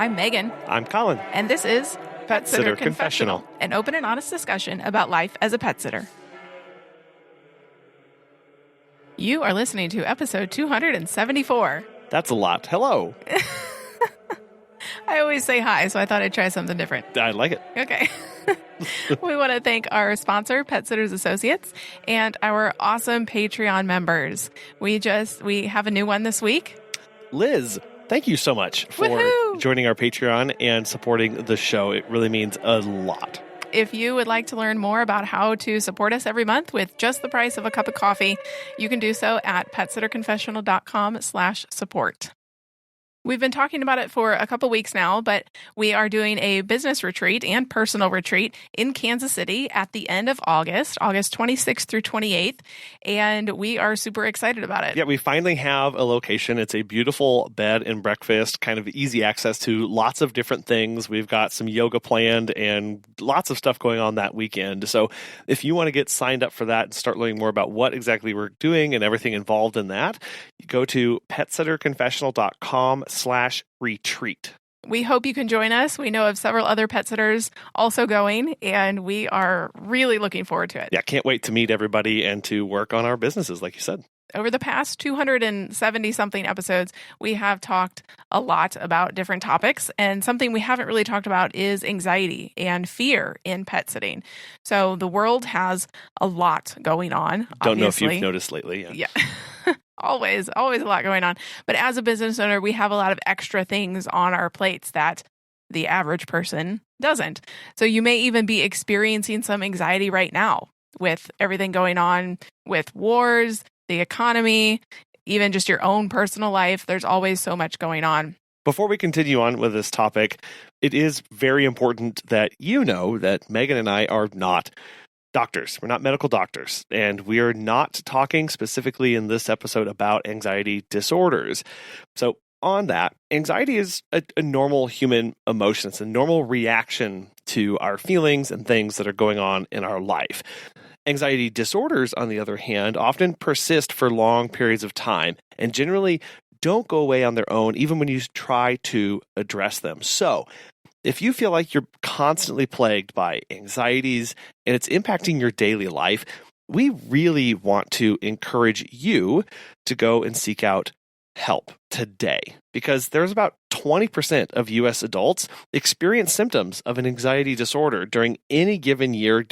I'm Megan. I'm Colin. And this is Pet Sitter Confessional, an open and honest discussion about life as a pet sitter. You are listening to episode 274. That's a lot. Hello. I always say hi, so I thought I'd try something different. I like it. Okay. We want to thank our sponsor, Pet Sitters Associates, and our awesome Patreon members. We have a new one this week. Liz, thank you so much for joining our Patreon and supporting the show. It really means a lot. If you would like to learn more about how to support us every month with just the price of a cup of coffee, you can do so at PetSitterConfessional.com/support. We've been talking about it for a couple weeks now, but we are doing a business retreat and personal retreat in Kansas City at the end of August 26th through 28th, and we are super excited about it. Yeah, we finally have a location. It's a beautiful bed and breakfast, kind of easy access to lots of different things. We've got some yoga planned and lots of stuff going on that weekend. So if you want to get signed up for that and start learning more about what exactly we're doing and everything involved in that, go to PetSitterConfessional.com/retreat. We hope you can join us. We know of several other pet sitters also going, and we are really looking forward to it. Yeah, can't wait to meet everybody and to work on our businesses, like you said. Over the past 270-something episodes, we have talked a lot about different topics, and something we haven't really talked about is anxiety and fear in pet sitting. So the world has a lot going on, Don't know if you've noticed lately. Yeah. Always a lot going on. But as a business owner, we have a lot of extra things on our plates that the average person doesn't. So you may even be experiencing some anxiety right now with everything going on with wars, the economy, even just your own personal life. There's always so much going on. Before we continue on with this topic, it is very important that you know that Megan and I are not doctors. We're not medical doctors, and we are not talking specifically in this episode about anxiety disorders. So on that, anxiety is a normal human emotion. It's a normal reaction to our feelings and things that are going on in our life. Anxiety disorders, on the other hand, often persist for long periods of time and generally don't go away on their own, even when you try to address them. So if you feel like you're constantly plagued by anxieties and it's impacting your daily life, we really want to encourage you to go and seek out help today, because there's about 20% of U.S. adults experience symptoms of an anxiety disorder during any given year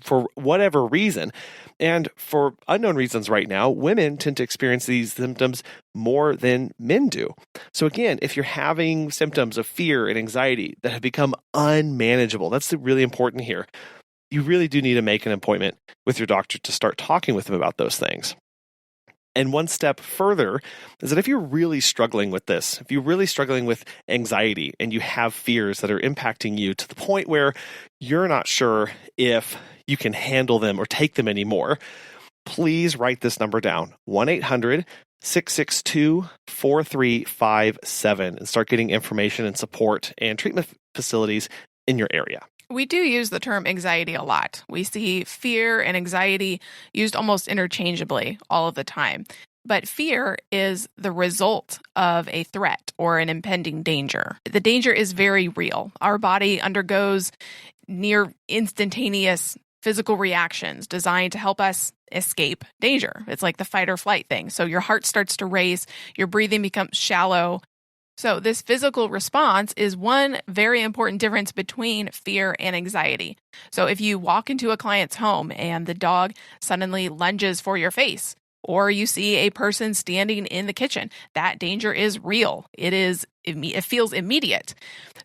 for whatever reason. And for unknown reasons right now, women tend to experience these symptoms more than men do. So again, if you're having symptoms of fear and anxiety that have become unmanageable, that's really important here. You really do need to make an appointment with your doctor to start talking with them about those things. And one step further is that if you're really struggling with this, if you're really struggling with anxiety and you have fears that are impacting you to the point where you're not sure if you can handle them or take them anymore, please write this number down, 1-800-662-4357, and start getting information and support and treatment facilities in your area. We do use the term anxiety a lot. We see fear and anxiety used almost interchangeably all of the time. But fear is the result of a threat or an impending danger. The danger is very real. Our body undergoes near instantaneous physical reactions designed to help us escape danger. It's like the fight or flight thing. So your heart starts to race, your breathing becomes shallow. So this physical response is one very important difference between fear and anxiety. So if you walk into a client's home and the dog suddenly lunges for your face, or you see a person standing in the kitchen, that danger is real. It feels immediate.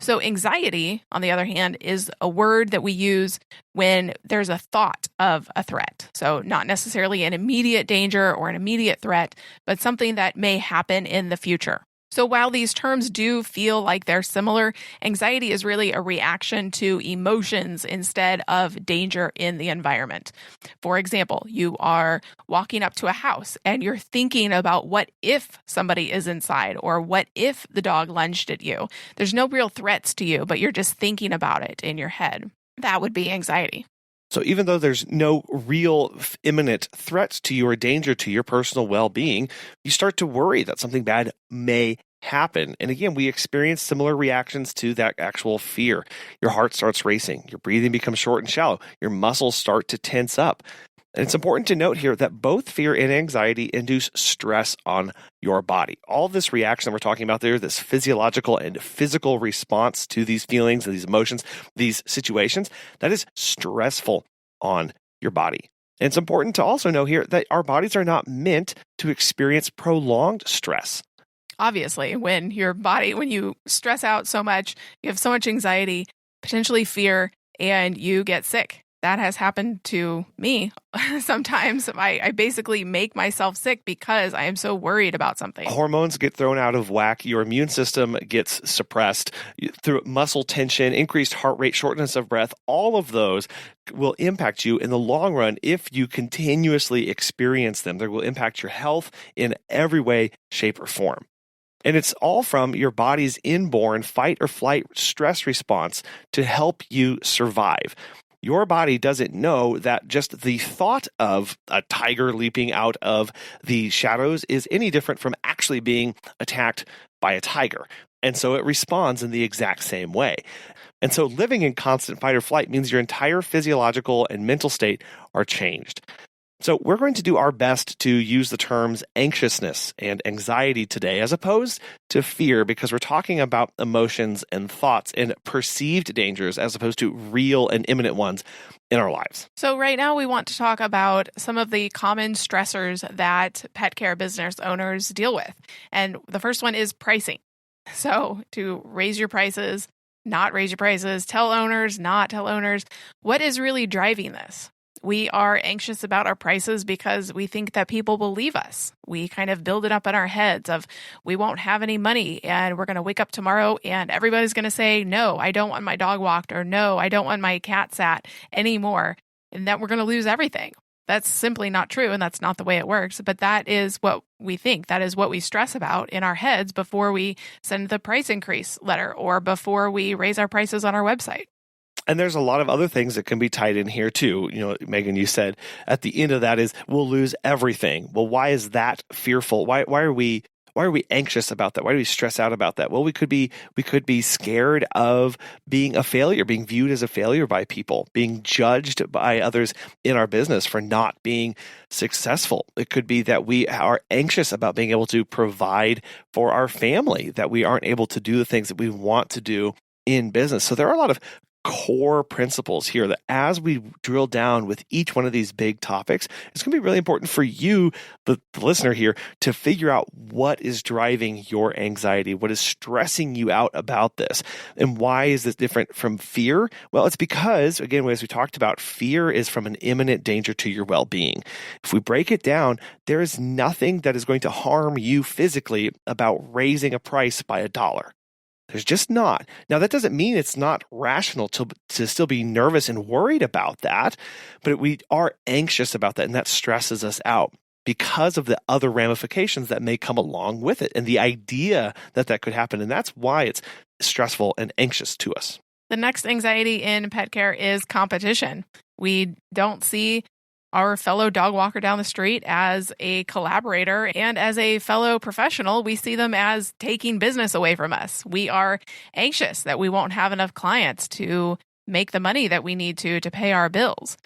So anxiety, on the other hand, is a word that we use when there's a thought of a threat. So not necessarily an immediate danger or an immediate threat, but something that may happen in the future. So while these terms do feel like they're similar, anxiety is really a reaction to emotions instead of danger in the environment. For example, you are walking up to a house and you're thinking about what if somebody is inside or what if the dog lunged at you. There's no real threats to you, but you're just thinking about it in your head. That would be anxiety. So even though there's no real imminent threat to you or danger to your personal well-being, you start to worry that something bad may happen. And again, we experience similar reactions to that actual fear. Your heart starts racing, your breathing becomes short and shallow, your muscles start to tense up. And it's important to note here that both fear and anxiety induce stress on your body. All this reaction that we're talking about there, this physiological and physical response to these feelings and these emotions, these situations, that is stressful on your body. And it's important to also know here that our bodies are not meant to experience prolonged stress. Obviously, when you stress out so much, you have so much anxiety, potentially fear, and you get sick. That has happened to me sometimes. I basically make myself sick because I am so worried about something. Hormones get thrown out of whack. Your immune system gets suppressed through muscle tension, increased heart rate, shortness of breath. All of those will impact you in the long run if you continuously experience them. They will impact your health in every way, shape, or form. And it's all from your body's inborn fight or flight stress response to help you survive. Your body doesn't know that just the thought of a tiger leaping out of the shadows is any different from actually being attacked by a tiger. And so it responds in the exact same way. And so living in constant fight or flight means your entire physiological and mental state are changed. So we're going to do our best to use the terms anxiousness and anxiety today as opposed to fear, because we're talking about emotions and thoughts and perceived dangers as opposed to real and imminent ones in our lives. So right now we want to talk about some of the common stressors that pet care business owners deal with. And the first one is pricing. So to raise your prices, not raise your prices, tell owners, not tell owners. What is really driving this? We are anxious about our prices because we think that people will leave us. We kind of build it up in our heads of we won't have any money and we're going to wake up tomorrow and everybody's going to say, no, I don't want my dog walked, or no, I don't want my cat sat anymore, and that we're going to lose everything. That's simply not true, and that's not the way it works. But that is what we think. That is what we stress about in our heads before we send the price increase letter or before we raise our prices on our website. And there's a lot of other things that can be tied in here too. You know, Megan, you said at the end of that is we'll lose everything. Well, why is that fearful? Why are we anxious about that? Why do we stress out about that? Well, we could be scared of being a failure, being viewed as a failure by people, being judged by others in our business for not being successful. It could be that we are anxious about being able to provide for our family, that we aren't able to do the things that we want to do in business. So there are a lot of core principles here that as we drill down with each one of these big topics, it's going to be really important for you, the listener here, to figure out what is driving your anxiety, what is stressing you out about this, and why is this different from fear? Well, it's because, again, as we talked about, fear is from an imminent danger to your well-being. If we break it down, there is nothing that is going to harm you physically about raising a price by $1. There's just not. Now, that doesn't mean it's not rational to still be nervous and worried about that, but we are anxious about that, and that stresses us out because of the other ramifications that may come along with it and the idea that that could happen. And that's why it's stressful and anxious to us. The next anxiety in pet care is competition. We don't see our fellow dog walker down the street as a collaborator, and as a fellow professional, we see them as taking business away from us. We are anxious that we won't have enough clients to make the money that we need to pay our bills.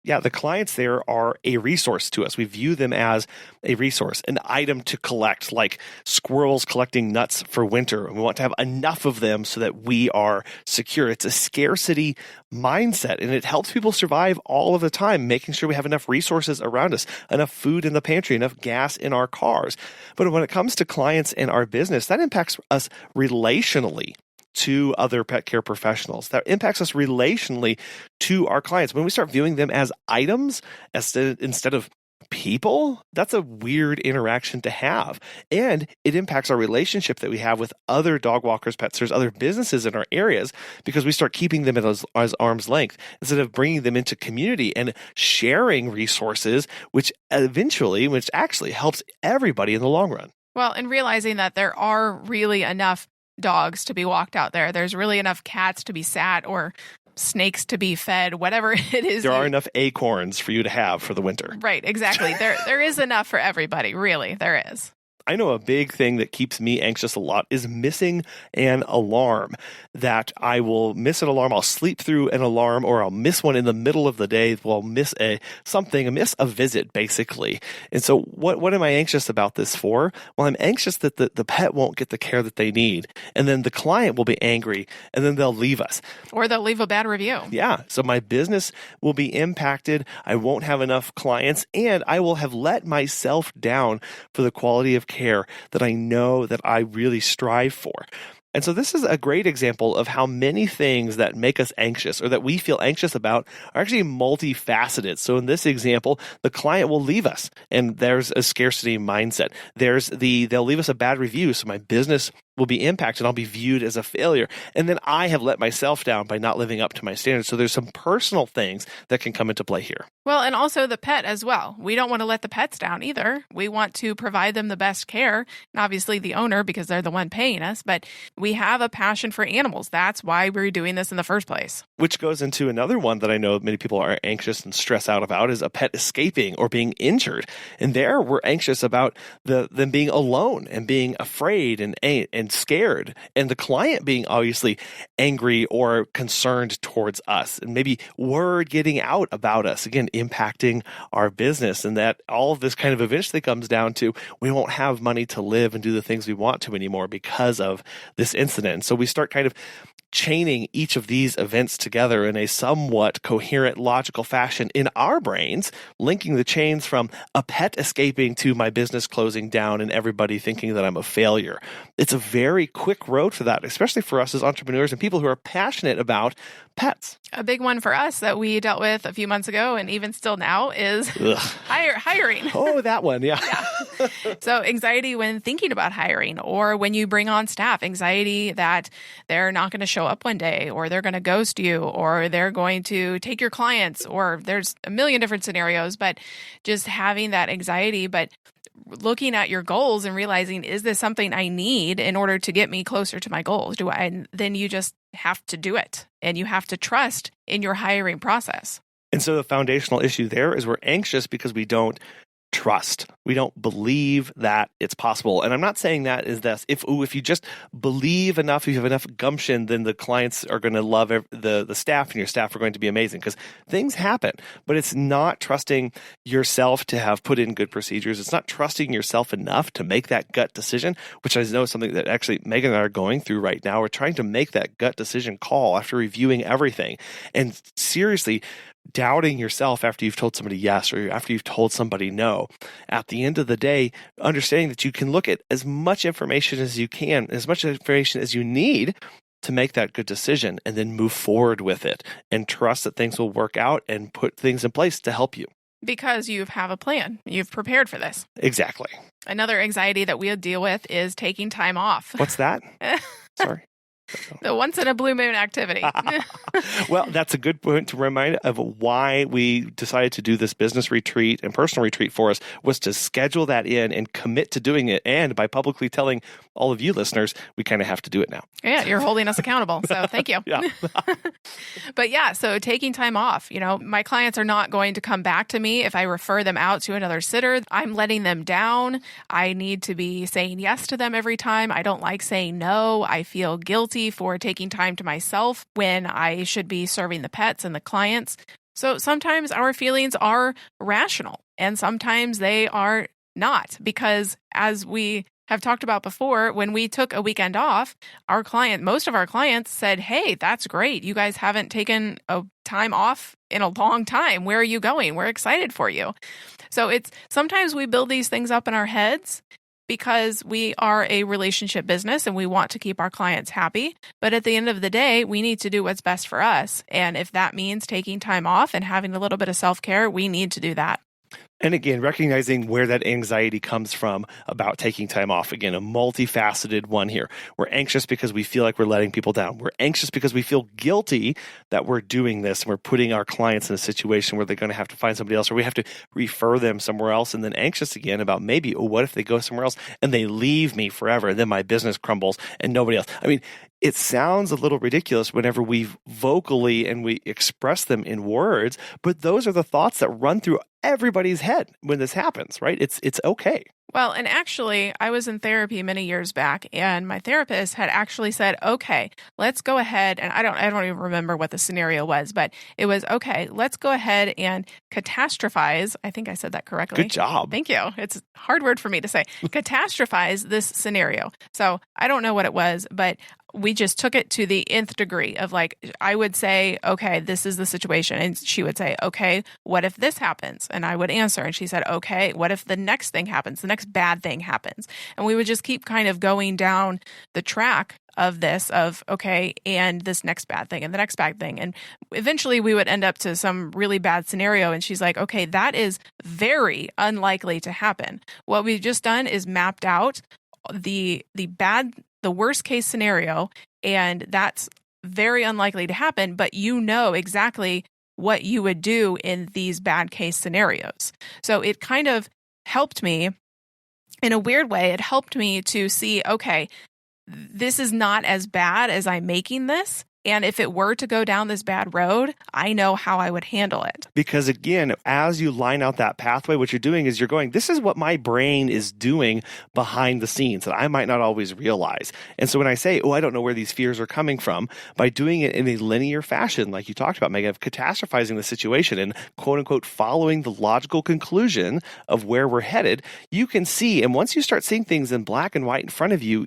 Yeah, the clients there are a resource to us. We view them as a resource, an item to collect, like squirrels collecting nuts for winter. And we want to have enough of them so that we are secure. It's a scarcity mindset, and it helps people survive all of the time, making sure we have enough resources around us, enough food in the pantry, enough gas in our cars. But when it comes to clients in our business, that impacts us relationally to other pet care professionals. That impacts us relationally to our clients. When we start viewing them as items instead of people, that's a weird interaction to have. And it impacts our relationship that we have with other dog walkers, pet sitters, other businesses in our areas, because we start keeping them as arm's length instead of bringing them into community and sharing resources, which actually helps everybody in the long run. Well, and realizing that there are really enough dogs to be walked out there. There's really enough cats to be sat or snakes to be fed, whatever it is. There are enough acorns for you to have for the winter. Right, exactly. There is enough for everybody, really. There is. I know a big thing that keeps me anxious a lot is missing an alarm. That I will miss an alarm, I'll sleep through an alarm, or I'll miss one in the middle of the day. Well, miss a visit, basically. And so what am I anxious about this for? Well, I'm anxious that the pet won't get the care that they need. And then the client will be angry, and then they'll leave us. Or they'll leave a bad review. Yeah. So my business will be impacted. I won't have enough clients, and I will have let myself down for the quality of care that I know that I really strive for. And so this is a great example of how many things that make us anxious or that we feel anxious about are actually multifaceted. So in this example, the client will leave us, and there's a scarcity mindset. They'll leave us a bad review, so my business will be impacted. I'll be viewed as a failure. And then I have let myself down by not living up to my standards. So there's some personal things that can come into play here. Well, and also the pet as well. We don't want to let the pets down either. We want to provide them the best care, and obviously the owner, because they're the one paying us, but we have a passion for animals. That's why we're doing this in the first place. Which goes into another one that I know many people are anxious and stressed out about is a pet escaping or being injured. And there we're anxious about them being alone and being afraid and scared, and the client being obviously angry or concerned towards us, and maybe word getting out about us, again, impacting our business. And that all of this kind of eventually comes down to we won't have money to live and do the things we want to anymore because of this incident. So we start kind of chaining each of these events together in a somewhat coherent, logical fashion in our brains, linking the chains from a pet escaping to my business closing down and everybody thinking that I'm a failure. It's a very quick road for that, especially for us as entrepreneurs and people who are passionate about pets. A big one for us that we dealt with a few months ago and even still now is hiring. Oh, that one. Yeah. Yeah. So anxiety when thinking about hiring, or when you bring on staff, anxiety that they're not going to show up one day, or they're going to ghost you, or they're going to take your clients, or there's a million different scenarios, but just having that anxiety, but looking at your goals and realizing, is this something I need in order to get me closer to my goals? Then you just have to do it, and you have to trust in your hiring process. And so the foundational issue there is we're anxious because we don't trust. We don't believe that it's possible. And I'm not saying that is this. If you just believe enough, if you have enough gumption, then the clients are going to love the staff, and your staff are going to be amazing, because things happen. But it's not trusting yourself to have put in good procedures. It's not trusting yourself enough to make that gut decision, which I know is something that actually Megan and I are going through right now. We're trying to make that gut decision call after reviewing everything. And seriously, doubting yourself after you've told somebody yes or after you've told somebody no. At the end of the day, understanding that you can look at as much information as you can, as much information as you need to make that good decision, and then move forward with it and trust that things will work out and put things in place to help you. Because you have a plan. You've prepared for this. Exactly. Another anxiety that we'll deal with is taking time off. What's that? Sorry. The once in a blue moon activity. Well, that's a good point to remind of why we decided to do this business retreat and personal retreat for us, was to schedule that in and commit to doing it. And by publicly telling all of you listeners, we kind of have to do it now. Yeah, you're holding us accountable. So thank you. Yeah. But yeah, so taking time off, my clients are not going to come back to me if I refer them out to another sitter. I'm letting them down. I need to be saying yes to them every time. I don't like saying no. I feel guilty for taking time to myself when I should be serving the pets and the clients. So sometimes our feelings are rational, and sometimes they are not, because as we have talked about before, when we took a weekend off, most of our clients said, "Hey, that's great. You guys haven't taken a time off in a long time. Where are you going? We're excited for you." So sometimes we build these things up in our heads because we are a relationship business and we want to keep our clients happy. But at the end of the day, we need to do what's best for us. And if that means taking time off and having a little bit of self-care, we need to do that. And again, recognizing where that anxiety comes from about taking time off. Again, a multifaceted one here. We're anxious because we feel like we're letting people down. We're anxious because we feel guilty that we're doing this, and we're putting our clients in a situation where they're going to have to find somebody else, or we have to refer them somewhere else. And then anxious again about maybe, what if they go somewhere else and they leave me forever, and then my business crumbles and nobody else. I mean, it sounds a little ridiculous whenever we vocally and we express them in words, but those are the thoughts that run through everybody's head when this happens, right? It's okay. Well, and actually, I was in therapy many years back, and my therapist had actually said, "Okay, let's go ahead." And I don't even remember what the scenario was, but it was, "Okay, let's go ahead and catastrophize." I think I said that correctly. Good job. Thank you. It's a hard word for me to say. Catastrophize this scenario. So I don't know what it was, but we just took it to the nth degree of like, I would say, "Okay, this is the situation." And she would say, "Okay, what if this happens?" And I would answer. And she said, "Okay, what if the next thing happens? The next bad thing happens?" And we would just keep kind of going down the track of this of, okay, and this next bad thing and the next bad thing. And eventually we would end up to some really bad scenario. And she's like, "Okay, that is very unlikely to happen. What we've just done is mapped out the worst case scenario, and that's very unlikely to happen, but you know exactly what you would do in these bad case scenarios." So it kind of helped me in a weird way. It helped me to see, okay, this is not as bad as I'm making this. And if it were to go down this bad road, I know how I would handle it. Because again, as you line out that pathway, what you're doing is you're going, this is what my brain is doing behind the scenes that I might not always realize. And so when I say, I don't know where these fears are coming from, by doing it in a linear fashion, like you talked about, Megan, of catastrophizing the situation and quote unquote following the logical conclusion of where we're headed, you can see. And once you start seeing things in black and white in front of you,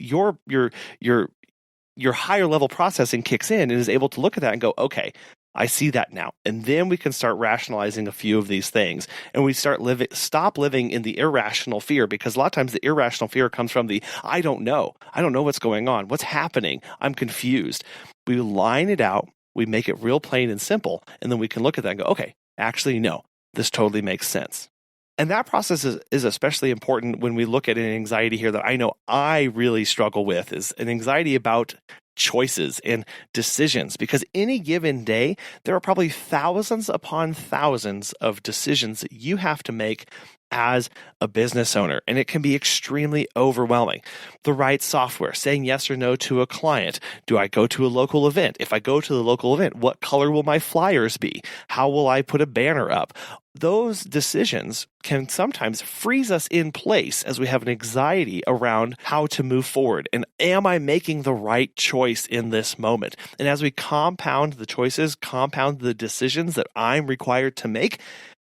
your higher level processing kicks in and is able to look at that and go, okay, I see that now. And then we can start rationalizing a few of these things. And we stop living in the irrational fear, because a lot of times the irrational fear comes from the, I don't know what's going on. What's happening? I'm confused. We line it out. We make it real plain and simple. And then we can look at that and go, okay, actually, no, this totally makes sense. And that process is especially important when we look at an anxiety here that I know I really struggle with, is an anxiety about choices and decisions, because any given day, there are probably thousands upon thousands of decisions that you have to make as a business owner, and it can be extremely overwhelming. The right software, saying yes or no to a client. Do I go to a local event? If I go to the local event, what color will my flyers be? How will I put a banner up? Those decisions can sometimes freeze us in place as we have an anxiety around how to move forward. And am I making the right choice in this moment? And as we compound the choices, compound the decisions that I'm required to make,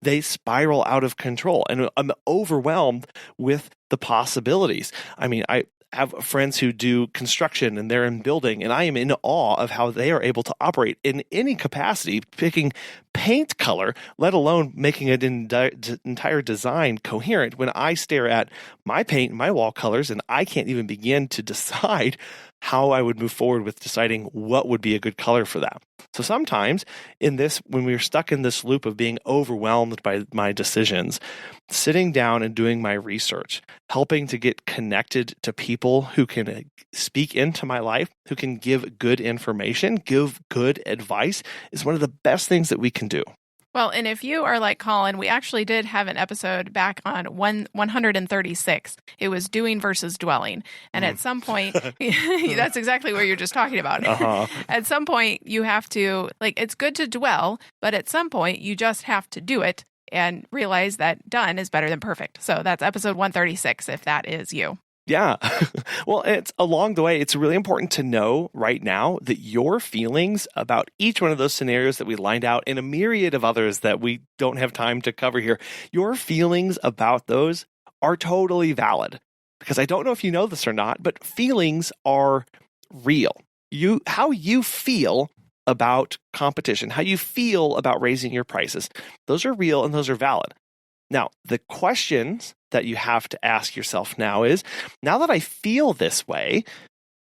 they spiral out of control. And I'm overwhelmed with the possibilities. I mean, I have friends who do construction and they're in building, and I am in awe of how they are able to operate in any capacity, picking paint color, let alone making an entire design coherent, when I stare at my paint and my wall colors and I can't even begin to decide how I would move forward with deciding what would be a good color for that. So sometimes when we're stuck in this loop of being overwhelmed by my decisions, sitting down and doing my research, helping to get connected to people who can speak into my life, who can give good information, give good advice, is one of the best things that we can do. Well, and if you are like Colin, we actually did have an episode back on 136. It was doing versus dwelling. And at some point, that's exactly what you're just talking about. Uh-huh. At some point, you have to, it's good to dwell, but at some point, you just have to do it and realize that done is better than perfect. So that's episode 136, if that is you. Yeah. Well, it's along the way, it's really important to know right now that your feelings about each one of those scenarios that we lined out, and a myriad of others that we don't have time to cover here, your feelings about those are totally valid. Because I don't know if you know this or not, but feelings are real. How you feel about competition, how you feel about raising your prices, those are real and those are valid. Now, the questions that you have to ask yourself now is, now that I feel this way,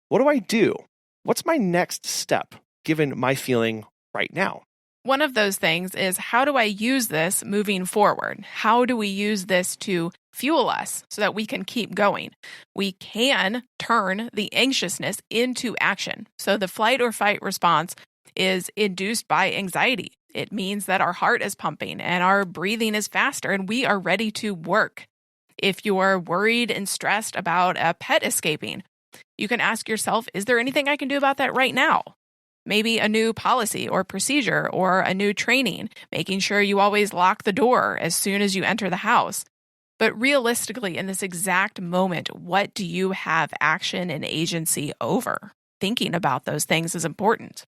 what do I do? What's my next step given my feeling right now? One of those things is, how do I use this moving forward? How do we use this to fuel us so that we can keep going? We can turn the anxiousness into action. So the flight or fight response is induced by anxiety. It means that our heart is pumping and our breathing is faster and we are ready to work. If you're worried and stressed about a pet escaping, you can ask yourself, is there anything I can do about that right now? Maybe a new policy or procedure or a new training, making sure you always lock the door as soon as you enter the house. But realistically, in this exact moment, what do you have action and agency over? Thinking about those things is important.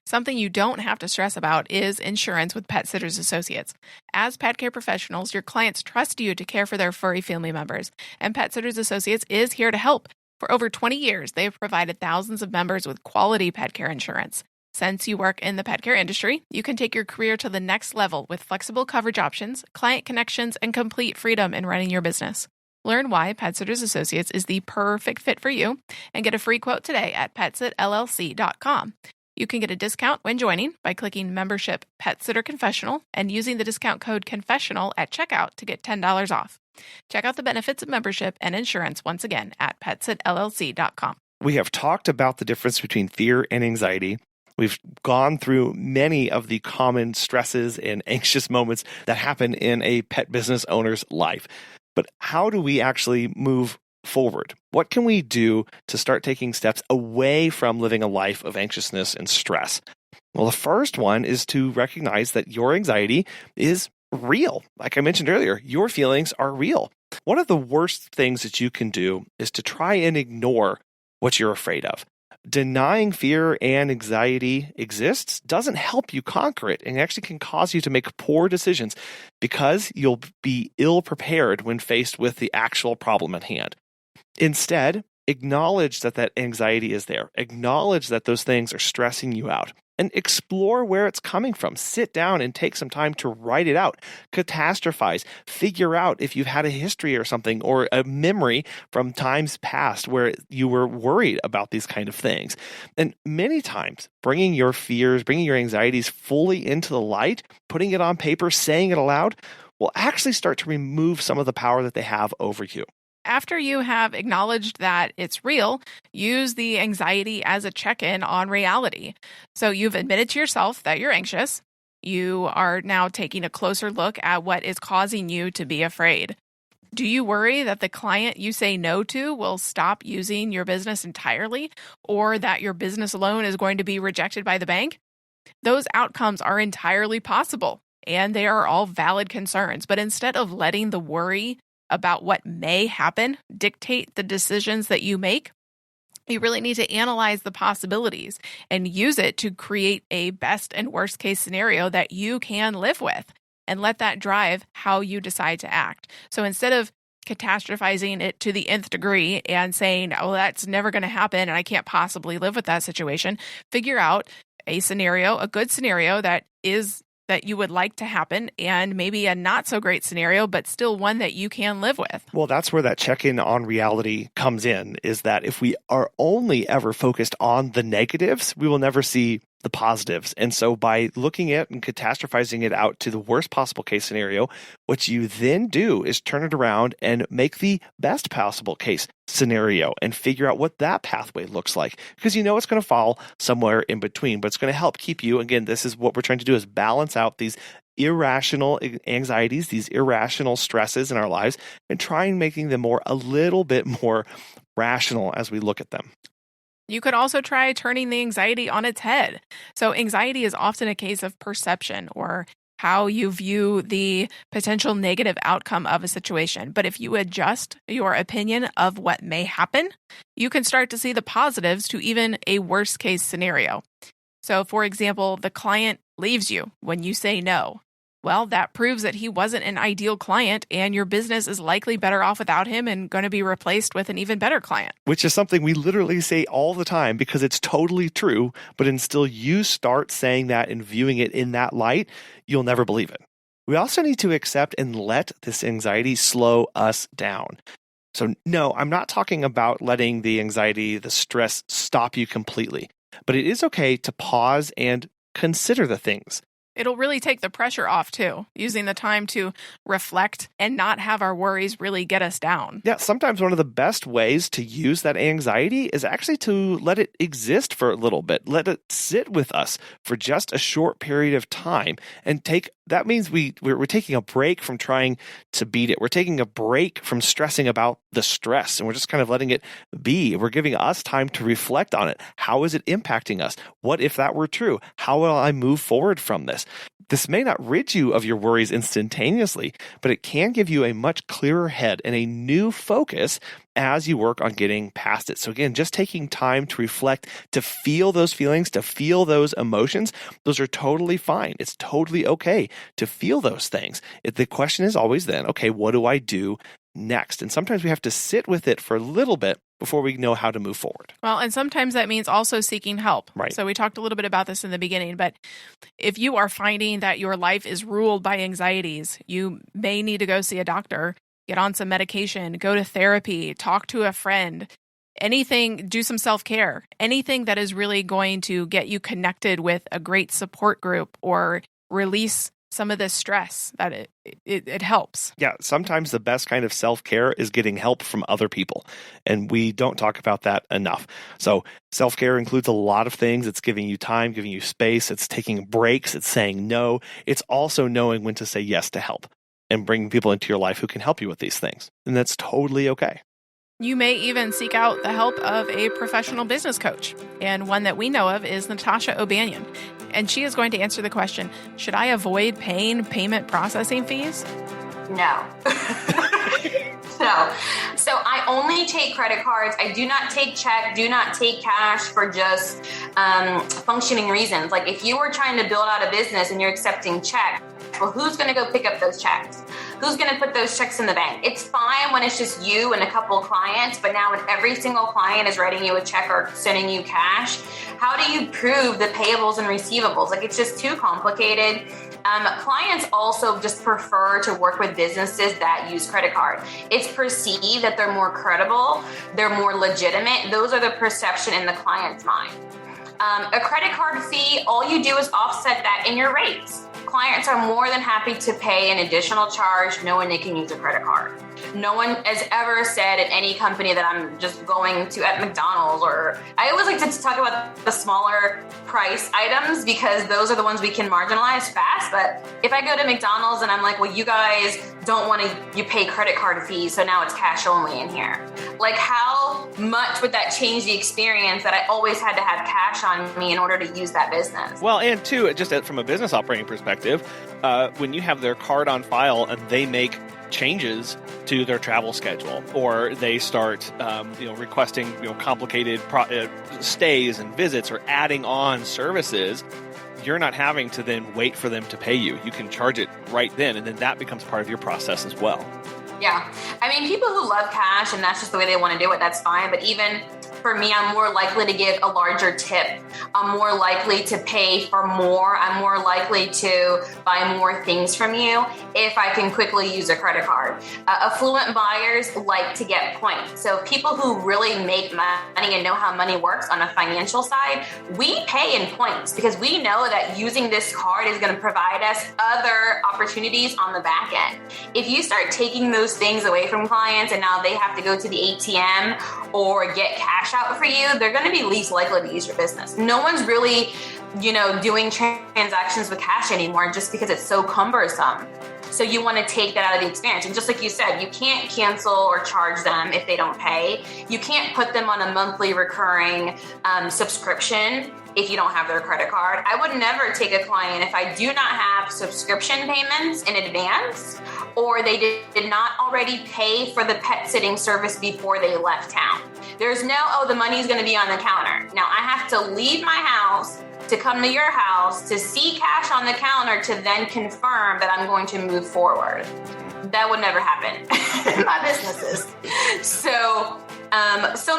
Something you don't have to stress about is insurance with Pet Sitters Associates. As pet care professionals, your clients trust you to care for their furry family members, and Pet Sitters Associates is here to help. For over 20 years, they've provided thousands of members with quality pet care insurance. Since you work in the pet care industry, you can take your career to the next level with flexible coverage options, client connections, and complete freedom in running your business. Learn why Pet Sitters Associates is the perfect fit for you and get a free quote today at PetSitLLC.com. You can get a discount when joining by clicking Membership Pet Sitter Confessional and using the discount code CONFESSIONAL at checkout to get $10 off. Check out the benefits of membership and insurance once again at PetSitLLC.com. We have talked about the difference between fear and anxiety. We've gone through many of the common stresses and anxious moments that happen in a pet business owner's life. But how do we actually move forward? What can we do to start taking steps away from living a life of anxiousness and stress? Well, the first one is to recognize that your anxiety is real. Like I mentioned earlier, your feelings are real. One of the worst things that you can do is to try and ignore what you're afraid of. Denying fear and anxiety exists doesn't help you conquer it and actually can cause you to make poor decisions because you'll be ill prepared when faced with the actual problem at hand. Instead, acknowledge that anxiety is there. Acknowledge that those things are stressing you out and explore where it's coming from. Sit down and take some time to write it out. Catastrophize. Figure out if you've had a history or something or a memory from times past where you were worried about these kind of things. And many times, bringing your fears, bringing your anxieties fully into the light, putting it on paper, saying it aloud, will actually start to remove some of the power that they have over you. After you have acknowledged that it's real, use the anxiety as a check-in on reality. So you've admitted to yourself that you're anxious. You are now taking a closer look at what is causing you to be afraid. Do you worry that the client you say no to will stop using your business entirely, or that your business loan is going to be rejected by the bank? Those outcomes are entirely possible, and they are all valid concerns. But instead of letting the worry about what may happen dictate the decisions that you make, you really need to analyze the possibilities and use it to create a best and worst case scenario that you can live with, and let that drive how you decide to act. So instead of catastrophizing it to the nth degree and saying, oh, that's never going to happen and I can't possibly live with that situation, figure out a scenario, a good scenario that you would like to happen, and maybe a not so great scenario, but still one that you can live with. Well, that's where that check-in on reality comes in, is that if we are only ever focused on the negatives, we will never see the positives. And so by looking at and catastrophizing it out to the worst possible case scenario, what you then do is turn it around and make the best possible case scenario and figure out what that pathway looks like. Because you know it's going to fall somewhere in between, but it's going to help keep you, again, this is what we're trying to do, is balance out these irrational anxieties, these irrational stresses in our lives, and try and making them a little bit more rational as we look at them. You could also try turning the anxiety on its head. So anxiety is often a case of perception, or how you view the potential negative outcome of a situation. But if you adjust your opinion of what may happen, you can start to see the positives to even a worst case scenario. So for example, the client leaves you when you say no. Well, that proves that he wasn't an ideal client, and your business is likely better off without him and going to be replaced with an even better client. Which is something we literally say all the time because it's totally true, but until you start saying that and viewing it in that light, you'll never believe it. We also need to accept and let this anxiety slow us down. So no, I'm not talking about letting the anxiety, the stress stop you completely, but it is okay to pause and consider the things. It'll really take the pressure off, too, using the time to reflect and not have our worries really get us down. Yeah, sometimes one of the best ways to use that anxiety is actually to let it exist for a little bit. Let it sit with us for just a short period of time. And that means we're taking a break from trying to beat it. We're taking a break from stressing about the stress and we're just kind of letting it be. We're giving us time to reflect on it. How is it impacting us? What if that were true? How will I move forward from this? This may not rid you of your worries instantaneously, but it can give you a much clearer head and a new focus as you work on getting past it. So again, just taking time to reflect, to feel those feelings, to feel those emotions, those are totally fine. It's totally okay to feel those things. The question is always then, okay, what do I do next? And sometimes we have to sit with it for a little bit before we know how to move forward. Well, and sometimes that means also seeking help. Right. So we talked a little bit about this in the beginning, but if you are finding that your life is ruled by anxieties, you may need to go see a doctor, get on some medication, go to therapy, talk to a friend, anything, do some self-care, anything that is really going to get you connected with a great support group or release some of this stress, that it helps. Yeah, sometimes the best kind of self-care is getting help from other people, and we don't talk about that enough. So self-care includes a lot of things. It's giving you time, giving you space. It's taking breaks. It's saying no. It's also knowing when to say yes to help and bringing people into your life who can help you with these things, and that's totally okay. You may even seek out the help of a professional business coach. And one that we know of is Natasha O'Banion. And she is going to answer the question, should I avoid paying payment processing fees? No. No. So I only take credit cards. I do not take check, do not take cash for just functioning reasons. Like if you were trying to build out a business and you're accepting check, well, who's going to go pick up those checks? Who's going to put those checks in the bank? It's fine when it's just you and a couple of clients, but now when every single client is writing you a check or sending you cash, how do you prove the payables and receivables? Like it's just too complicated. Clients also just prefer to work with businesses that use credit card. It's perceived that they're more credible, they're more legitimate. Those are the perception in the client's mind. A credit card fee, all you do is offset that in your rates. Clients are more than happy to pay an additional charge knowing they can use a credit card. No one has ever said at any company that I'm just going to at McDonald's, or I always like to talk about the smaller price items because those are the ones we can marginalize fast. But if I go to McDonald's and I'm like, well, you guys don't want to, you pay credit card fees, so now it's cash only in here. Like how much would that change the experience that I always had to have cash on me in order to use that business? Well, and two, just from a business operating perspective, when you have their card on file and they make changes to their travel schedule, or they start, requesting, complicated stays and visits, or adding on services, you're not having to then wait for them to pay you. You can charge it right then, and then that becomes part of your process as well. Yeah. I mean, people who love cash and that's just the way they want to do it, that's fine. But even for me, I'm more likely to give a larger tip. I'm more likely to pay for more. I'm more likely to buy more things from you if I can quickly use a credit card. Affluent buyers like to get points. So people who really make money and know how money works on a financial side, we pay in points because we know that using this card is going to provide us other opportunities on the back end. If you start taking those things away from clients and now they have to go to the ATM or get cash out for you, they're going to be least likely to use your business. No one's really, doing transactions with cash anymore just because it's so cumbersome. So you want to take that out of the experience. And just like you said, you can't cancel or charge them if they don't pay. You can't put them on a monthly recurring subscription if you don't have their credit card. I would never take a client if I do not have subscription payments in advance or they did not already pay for the pet sitting service before they left town. There's no, the money's going to be on the counter. Now I have to leave my house to come to your house to see cash on the counter to then confirm that I'm going to move forward. That would never happen in my businesses. So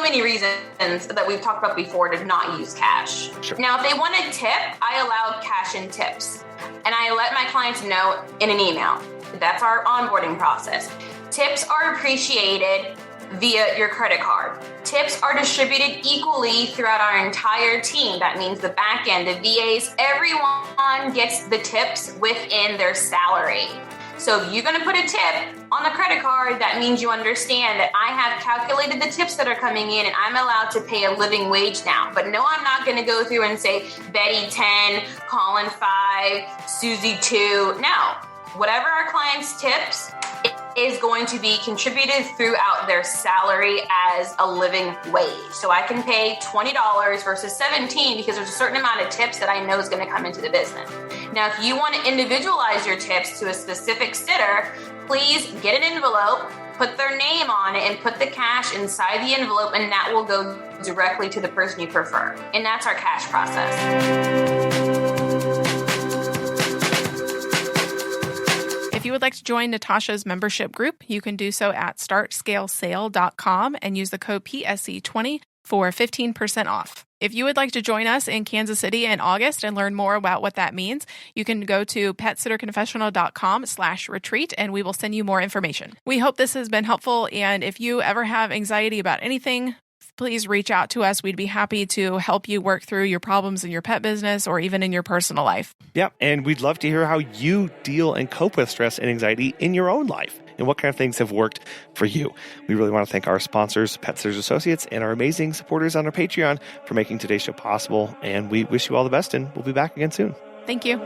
many reasons that we've talked about before to not use cash. Sure. Now, if they want a tip, I allow cash and tips. And I let my clients know in an email. That's our onboarding process. Tips are appreciated via your credit card. Tips are distributed equally throughout our entire team. That means the back end, the VAs, everyone gets the tips within their salary. So if you're going to put a tip on the credit card, that means you understand that I have calculated the tips that are coming in and I'm allowed to pay a living wage now. But no, I'm not going to go through and say Betty 10, Colin 5, Susie 2. No, whatever our client's tips, is going to be contributed throughout their salary as a living wage. So I can pay $20 versus $17 because there's a certain amount of tips that I know is going to come into the business. Now, if you want to individualize your tips to a specific sitter, please get an envelope, put their name on it, and put the cash inside the envelope, and that will go directly to the person you prefer. And that's our cash process. If you would like to join Natasha's membership group, you can do so at startscalesale.com and use the code PSC20 for 15% off. If you would like to join us in Kansas City in August and learn more about what that means, you can go to petsitterconfessional.com/retreat and we will send you more information. We hope this has been helpful, and if you ever have anxiety about anything, please reach out to us. We'd be happy to help you work through your problems in your pet business or even in your personal life. Yeah, and we'd love to hear how you deal and cope with stress and anxiety in your own life and what kind of things have worked for you. We really want to thank our sponsors, Pet Sitters Associates, and our amazing supporters on our Patreon for making today's show possible. And we wish you all the best, and we'll be back again soon. Thank you.